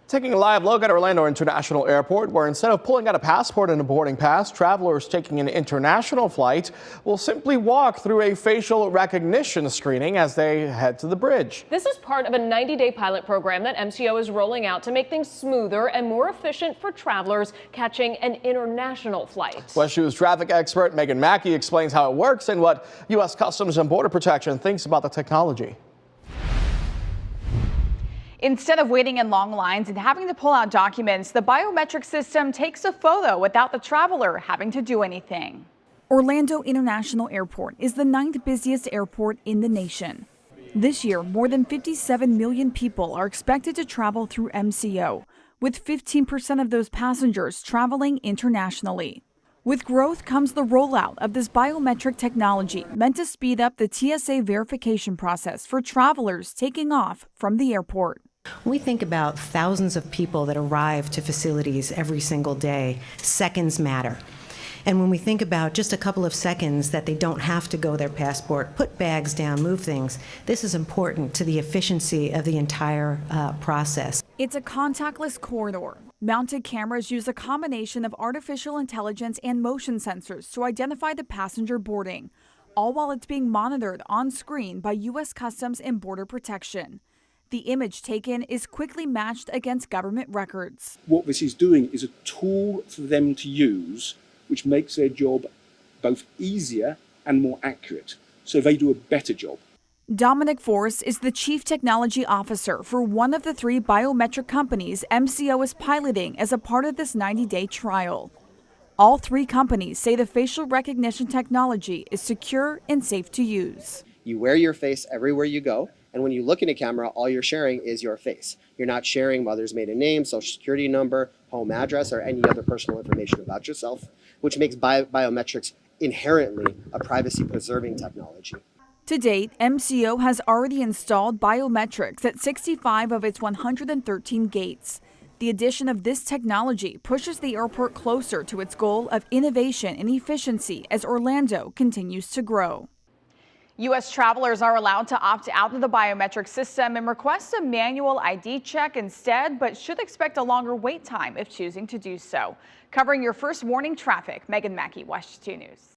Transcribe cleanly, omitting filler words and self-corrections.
Taking a live look at Orlando International Airport, where instead of pulling out a passport and a boarding pass, travelers taking an international flight will simply walk through a facial recognition screening as they head to the bridge. This is part of a 90-day pilot program that MCO is rolling out to make things smoother and more efficient for travelers catching an international flight. West News traffic expert Megan Mackey explains how it works and what U.S. Customs and Border Protection thinks about the technology. Instead of waiting in long lines and having to pull out documents, the biometric system takes a photo without the traveler having to do anything. Orlando International Airport is the 9th busiest airport in the nation. This year, more than 57 million people are expected to travel through MCO, with 15% of those passengers traveling internationally. With growth comes the rollout of this biometric technology meant to speed up the TSA verification process for travelers taking off from the airport. When we think about thousands of people that arrive to facilities every single day, seconds matter. And when we think about just a couple of seconds that they don't have to go their passport, put bags down, move things, this is important to the efficiency of the entire process. It's a contactless corridor. Mounted cameras use a combination of artificial intelligence and motion sensors to identify the passenger boarding, all while it's being monitored on screen by U.S. Customs and Border Protection. The image taken is quickly matched against government records. What this is doing is a tool for them to use, which makes their job both easier and more accurate, so they do a better job. Dominic Force is the Chief Technology Officer for one of the 3 biometric companies MCO is piloting as a part of this 90-day trial. All 3 companies say the facial recognition technology is secure and safe to use. You wear your face everywhere you go, and when you look in a camera, all you're sharing is your face. You're not sharing mother's maiden name, social security number, home address, or any other personal information about yourself, which makes biometrics inherently a privacy-preserving technology. To date, MCO has already installed biometrics at 65 of its 113 gates. The addition of this technology pushes the airport closer to its goal of innovation and efficiency as Orlando continues to grow. U.S. travelers are allowed to opt out of the biometric system and request a manual ID check instead, but should expect a longer wait time if choosing to do so. Covering your first morning traffic, Megan Mackey, WESH 2 News.